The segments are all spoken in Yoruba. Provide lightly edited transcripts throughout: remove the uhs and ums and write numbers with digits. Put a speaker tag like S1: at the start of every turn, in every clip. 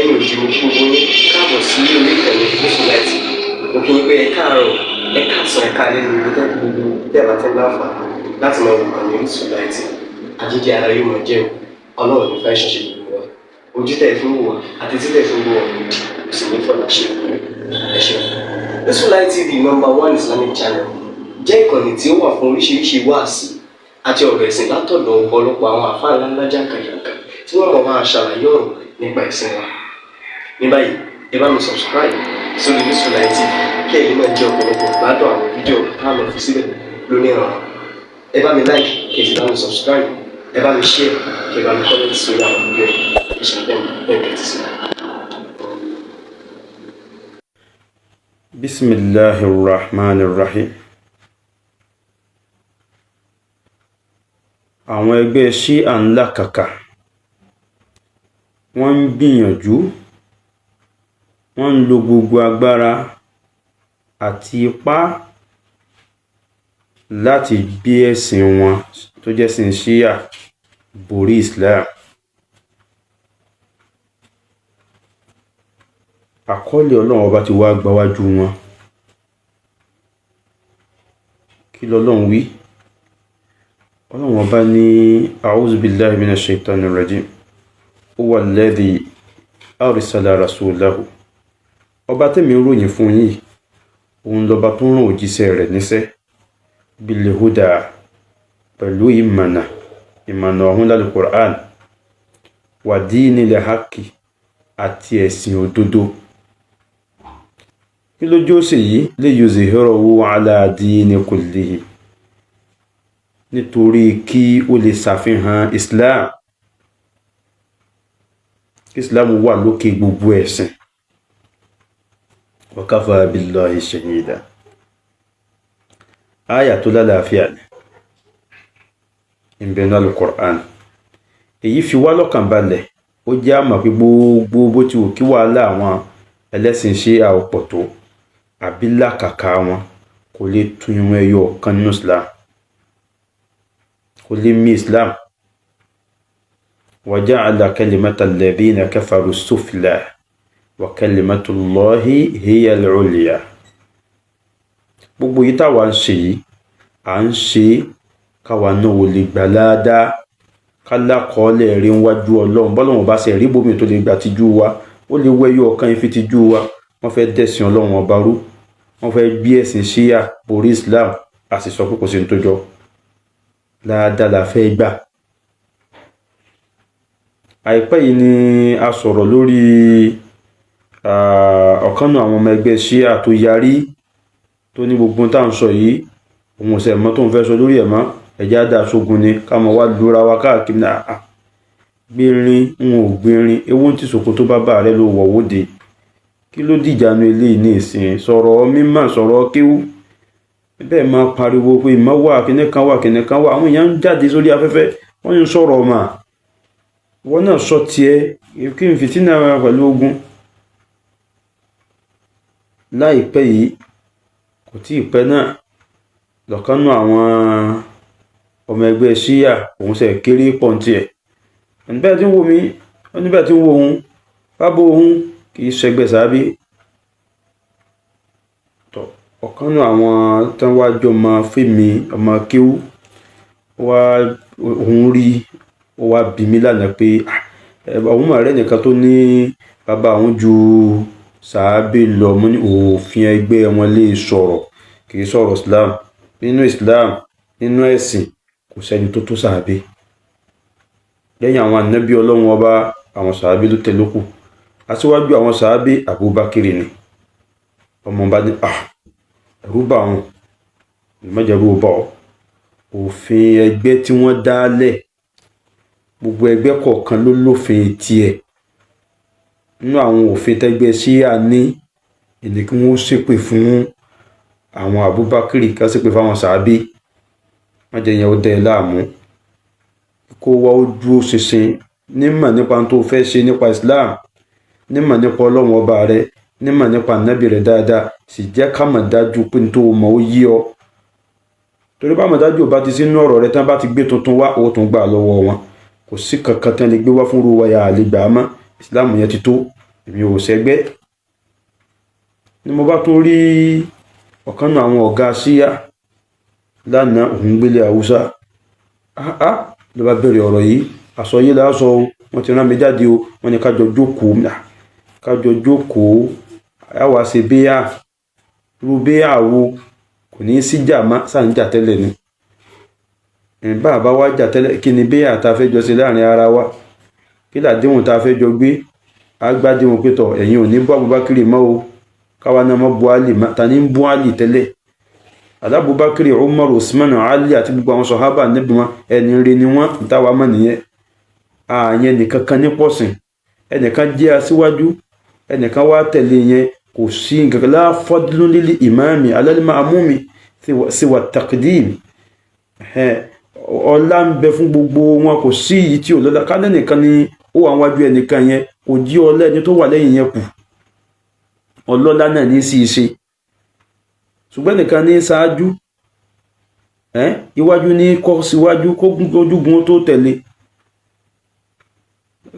S1: lẹ́yìn òjì mo kí gbogbo yín káàbọ̀ sí orí ìkànnì Orísun TV. Mo kí yín pé ẹ káàárọ̀, ẹ káàsán, ẹ káalẹ́ ní gbogbo tẹ́ bá tẹ́ láǹfààní láti máa wo ìkànnì Orísun TV. Àjíjẹ ara yóò máa jẹun, Ọlọ́run ní fẹ́ ṣọṣẹ́ gbogbo wa. Ojú tẹ̀ fún wa àti títẹ̀ fún wa kò sì ní fọ́nà ṣe ẹ ṣeun. Orísun TV #1 Islamic channel jẹ́ ìkànnì tí ó wà fún oríṣiríṣi wáàsí àti ọ̀rọ̀ ẹ̀sìn látọ̀dọ̀ ọ̀pọ̀lọpọ̀ àwọn àfáà ńláńlá jàǹkàjàǹkà tí wọ́n mọ̀ máa ṣàlàyé ọ̀rọ̀ nípa ẹ̀sìn wa. Ní báyìí, ẹ bá mi subscribe sórí Orísun TV kí ẹ̀yin máa jẹ́ ọ̀pọ̀lọpọ̀ gbádùn àwọn fídíò táwọn fi síbẹ̀ lónìí ọ̀rọ̀. Ẹ bá mi like kí ẹ sì bá mi subscribe, ẹ bá mi share kí ẹ bá mi comment sórí àwọn fídíò ìṣẹ̀lẹ̀ ẹ̀ẹ́dẹ̀ẹ́dẹ̀ sí.
S2: Bismillahirrahmanirrahim. Àwọn ẹgbẹ́ Ṣíà ńlá kàkà wọ́n ń gbìyànjú, wọ́n ń lo gbogbo agbára àti ipá láti gbé ẹ̀sìn wọn tó jẹ́ ẹ̀sìn Ṣíà borí Islam. Àkọọ́lẹ̀ Ọlọ́run ọba ti wá gbáwájú wọn. Kí lọ́lọ́run wí? Ọlọ́run ọba ní a'udhu billahi minash shaitanir rajim. Huwa alladhi arsala rasulahu. Ọba tẹ́mi ń ròyìn fún yín, òun lọba tó rán òjíṣẹ́ rẹ̀ níṣẹ́ bil huda, pẹ̀lú ìmọ̀nà ọ̀hún lálùkùránì, wa dinil haqqi, àti ẹ̀sìn òdodo. Kí ló jó ṣe yìí? Li yuzhirahu ala dini kullihi, nítorí kí ó lè ṣàfihàn Islam, kí Islam wà lókè gbogbo ẹ̀sìn. Wa kafa billahi shahida. Àyà tó lálàáfíà ni ìbẹ̀nú al-Qur'an. Èyí fi wá lọ́kàn balẹ̀, ó jẹ́ àmà pé gbogbo bó ti wù kí wàhálà àwọn ẹlẹ́sìn Ṣíà ọ̀pọ̀ tó, àbí làkàkà wọn kò lè tún irun ẹyọ kan nínú Islam, kò lè mì Islam. Wa ja'ala kalimata alladhina kafaru sufla wa kalimatullahi hiya al-ulya. Gbogbo yìí táwa ń ṣe yìí, à ń ṣe káwa náà ò lè gbà ládàá, kálákọọ́lẹ̀ rí wájú Ọlọ́run. Bọ́lọ́run bá ṣe rí bómi tó lè gbà tijú wa, ó lè wẹ́yọ ọ̀kan ìfi tijú wa. Wọ́n fẹ́ dẹ̀sìn Ọlọ́run ọba rú, wọ́n fẹ́ gbé ẹ̀sìn Ṣíà borí Islam, a sì sọ pé kò sí ní tó jọ. Ládàá la fẹ́ gbà. Àìpẹ́ yìí ni a sọ̀rọ̀ lórí ọ̀kan náà àwọn ọmọ ẹgbẹ́ Ṣíà tó yarí, tó ní gbogbo tá à ń sọ yìí òun ò sẹ̀mọ́ tó ń fẹ́ sọ lórí ẹ̀ mọ́, ẹ̀já dá sógun ni ká mọ̀ wá lóra wa káàkiri náà. Gbérin ń ò gbérin, ewu tí ṣòkòtò bàbá rẹ ló wọ̀ wóde. Kí ló dìjànú eléyìí ní ìsìn? Sọ̀rọ̀ mímọ̀, sọ̀rọ̀ kéwú, bẹ́ẹ̀ máa pariwo pé ìmọ̀ wà, kíní kan wà, kíní kan wà. Àwọn èèyàn ń jáde sórí afẹ́fẹ́, wọ́n ń sọ̀rọ̀ mà. Wọ́n náà sọ tiẹ̀, kí n fìtínà pẹ̀lú ogun. Láìpẹ́ yìí, kò tí ì pẹ́ náà, lọ́kàn náà àwọn ọmọ ẹgbẹ́ Ṣíà òun ṣe kéré pọ̀ntì ẹ̀. Níbẹ̀ tí ń wo mi, níbẹ̀ tí ń wo òun, bábo òun kì í ṣẹgbẹ́ sàábé. Ọ̀kan náà àwọn tán wá jọ ọmọ Fẹ́mi, ọmọ kéwú, òun rí, ó wá bí mi lánàá pé òun mọ̀ rẹ́ nìkan tó ní bàbá òun ju sàábé lọ. Mo ní òfin ẹgbẹ́ wọn lè sọ̀rọ̀, kì í sọ̀rọ̀ Islam. Nínú Islam, nínú ẹ̀sìn, kò sẹ́ni tó tó sàábé. Lẹ́yìn àwọn ànábì Ọlọ́run ọba, àwọn sàábé ló tẹ̀lé kù. Aṣíwájú àwọn sàábé Abubakar ni. Ọmọ bá ní ẹ̀rú bá wọn, ìmọ̀jẹ̀rú bá ọ. Òfin ẹgbẹ́ tí wọ́n dálẹ̀, gbogbo ẹgbẹ́ kọ̀ọ̀kan ló lófin tiẹ̀. Nínú àwọn òfin tẹ́gbẹ́ Ṣíà ní, ìní kí wọ́n ṣépè fún àwọn Abubakar, ká ṣépè fún àwọn sàábé. Má jẹ́ yẹn ó dẹ̀ láàmú. Kó wá ó dúró ṣinṣin, nímọ̀ nípa tó fẹ́ ṣe nípa Islam, nímọ̀ nípa Ọlọ́run ọba rẹ̀, nímọ̀ nípa ànábì rẹ̀ dáadáa, sì jẹ́ ká mọ̀ dájú pé tó mọ̀ ó yí ọ. Torí bá mọ̀ dájú ò bá ti sínú ọ̀rọ̀ rẹ̀ tán bá ti gbé tuntun wá, ó tún gbà lọ́wọ́ wọn. Kò sí kankan tán lè gbé wá fún ruwa ya àlè gbà mọ́. Islam yẹn ti tó. èmi ò ṣẹgbẹ́. Ni mo bá tún rí ọ̀kan náà àwọn ọ̀gá Ṣíà lánàá, òun gbélé Haúsá, ló bá bẹ̀rẹ̀ ọ̀rọ̀ yìí, àsọyé lásọ o, wọ́n ti rán mi jáde o, wọ́n ní kájọ jókòó, àwa ṣe béyà, irú béyà wo, kò ní síjà má, sáà ń jà tẹ́lẹ̀ ni. Bá wá jà tẹ́lẹ̀, kí ni béyà ta fẹ́ jọ ṣe láàrin ara wa, kí làdéhùn ta fẹ́ jọ gbé, agbádéhùn pé tọ̀ ẹ̀yin ò ní bú Abubakar mọ́ o, káwa náà mọ́ bú Ali, ta ní bú Ali tẹ́lẹ̀. Abubakar, Umar, Usman, Ali àti gbogbo àwọn sọ̀hábà níbi wọn ẹni rí ni wọ́n, táwa mọ̀ nìyẹn. Àyẹn nìkan kan ní pọ̀sìn, ẹnìkan jẹ́ aṣíwájú, ẹnìkan wá tẹ̀lé yẹn, kò sí nǹkan la fadlun lil imami ala al ma'mumi siwa taqdim. Ọlá ń bẹ fún gbogbo wọn, kò sí èyí tí ò lọ́lá. Kálẹ̀ nìkan ni ó wà wájú ẹnìkan yẹn, kò jí ọlá ẹni tó wà lẹ́yìn yẹn kù. Ọlọ́lá náà ní sí ṣe, ṣùgbọ́n nìkan ní ṣáájú, iwájú ní kọ́ síwájú, kó ojúgun tó tẹ̀lé.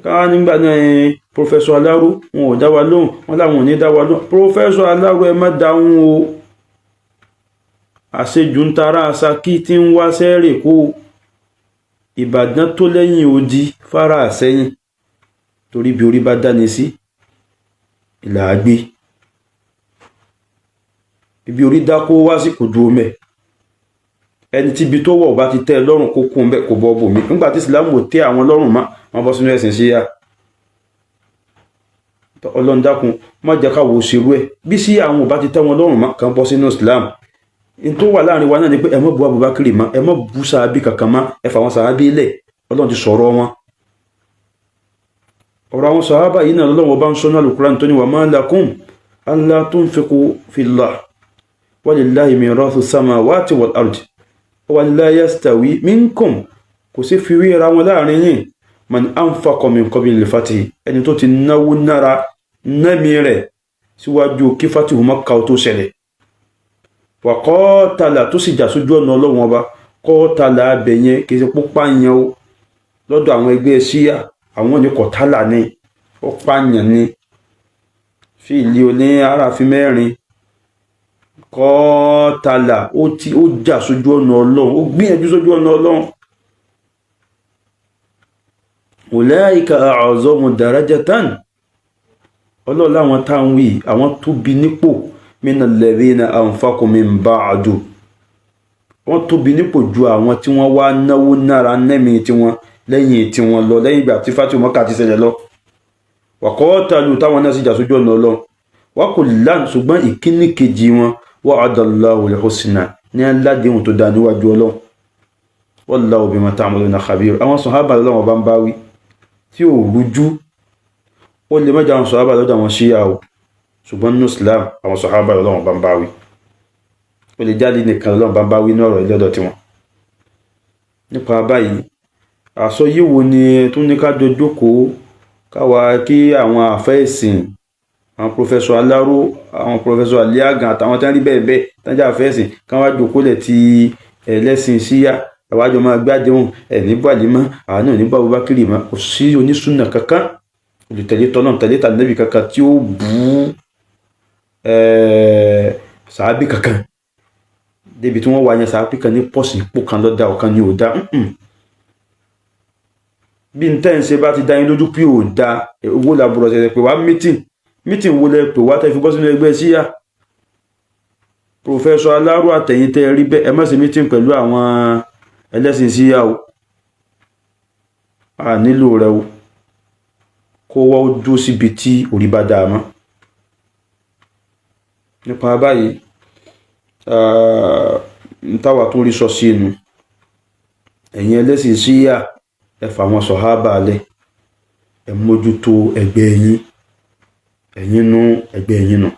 S2: Káwá nígbà náà Professor Aláró, wọn ò dá wa lóhùn, wọn láwọn ò ní dá wa lóhùn. Professor Aláró, ẹ má dáhùn o, àṣejù ń tara Ṣakí tí ń wá sẹ́rẹ̀ kó Ìbàdàn tó lẹ́yìn odi fara àsẹ́yìn, torí bí orí bá dáni sí ìlà àgbé, ibi orí dákó wá sí kò dúró mẹ́. Ẹni tí ibi tó wọ̀ bá ti tẹ́ lọ́rùn kó kún bẹ́ kò bọ́ bò mí. Nígbà tí Ìsìlámù ò tẹ́ àwọn lọ́rùn má, wọ́n bọ́ sínú ẹ̀sìn Ṣíà. Ọlọ́run dákun má jẹ́ ká wo ṣerú ẹ̀, bí sí àwọn ò bá ti tẹ́ wọn lọ́rùn má kàn bọ́ sínú Ìsìlámù. In tó wà láàrin wa náà ni pé ẹ má bú Abubakar má, ẹ má bú sàhábì kankan má, ẹ fà wọn sàhábì lẹ̀. Ọlọ́run ti sọ̀rọ̀ wọn. Ọ̀rọ̀ àwọn sàhábà yìí náà Ọlọ́run bá ń sọ nínú Al-Qur'an tó ní wa ma lakum alla tunfiqu fillah walillahi mirathu samawati wal ardi wa la yastawi minkum, kò sí fi wéra wọn láàrin yìí. Man anfaqa min qabli al-fathi, ẹni tó ti náwó nára námi rẹ̀ síwájú kí fatihu Makkah tó ṣẹlẹ̀. Wa qatala, tó sì jà sójú ọ̀nà Ọlọ́run ọba. Qatala abẹ̀yẹn kì í ṣe pópá yẹn o, lọ́dọ̀ àwọn ẹgbẹ́ Ṣíà àwọn ní qatala ní ó pààyàn ní fíìlì oní aráàfin mẹ́rin. Qatala, ó jà sójú ọ̀nà Ọlọ́run, ó gbìyànjú sójú ọ̀nà Ọlọ́run. Ulaika a'zamu darajatan, Ọlọ́run láwọn táwọn wí àwọn tóbi nípò minal ladhina anfaqu min ba'du, wọ́n tóbi nípò ju àwọn tí wọ́n wá náwó nára nẹ́mi tí wọ́n lẹ́yìn tí wọ́n lọ lẹ́yìn ìgbà tí fatihu Makkah ti ṣẹlẹ̀ lọ. Wa qatalu, táwọn náà sì jà sójú ọ̀nà Ọlọ́run. Wa kullan, ṣùgbọ́n ìkíní kejì wọn wa'adallahu al-husna, ní aládéhùn tó dá níwájú Ọlọ́run. Wallahu bima ta'maluna khabir. Àwọn sàhábà Ọlọ́run bá ń bá wí tí ò rújú, ó lè mẹ́jọ àwọn sàhábà lọ́dọ̀ àwọn Ṣíà o, ṣùgbọ́n nínú Islam àwọn sàhábà Ọlọ́run bá ń bá wí. Ó lè jáde nìkan Ọlọ́run bá ń bá wí ní ọ̀rọ̀ ìlọ́dọ̀ tiwọn. Nípa báyìí, àsọyé wo ni tún ní ká jọ jókòó, káwa kí àwọn àfẹ́ẹ̀sìn, àwọn Professor Aláró, àwọn Professor Aliagan àtàwọn tán rí bẹ́ẹ̀ bẹ́ẹ̀ tán jà àfẹ́ẹ̀sìn, káwá jókòó lẹ̀ ti ẹlẹ́sìn Ṣíà, àwájọ máa gbádùn ẹ̀ní bàlí mọ́, àwọn náà ní bá Abubakar mọ́. Kò sí onísùnà kankan, olùtẹ̀lé tọ́nà tẹ̀lé tànàbí kankan tí ó bú sàhábì kankan débi tí wọ́n wá yẹn sàhábì kan ní pọ̀sì ipò kan lọ́dà ọ̀kan ní òdá. Bí n tẹ́ ń ṣe bá ti dá yín lójú pé ò dá, owó làbúrò ṣẹ̀ṣẹ̀ pé wá mítìn wo lẹ pè wá tẹ́ fi bọ́ sínú ẹgbẹ́ Ṣíà. Professor Aláró àtẹ̀yìn tẹ́ rí bẹ́ẹ̀, ẹ má ṣe mítìn pẹ̀lú àwọn ẹlẹ́sìn Ṣíà o, a nílò rẹ o, kó wá ó dó síbi tí orí bá dáa mọ́. Nípa báyìí, táwa tó rí sọ sí inú ẹ̀yin ẹlẹ́sìn Ṣíà, ẹ fà wọn sàhábà lẹ̀, ẹ mójútó ẹgbẹ́ yín, ẹ̀yin nú ẹgbẹ́ yín nù.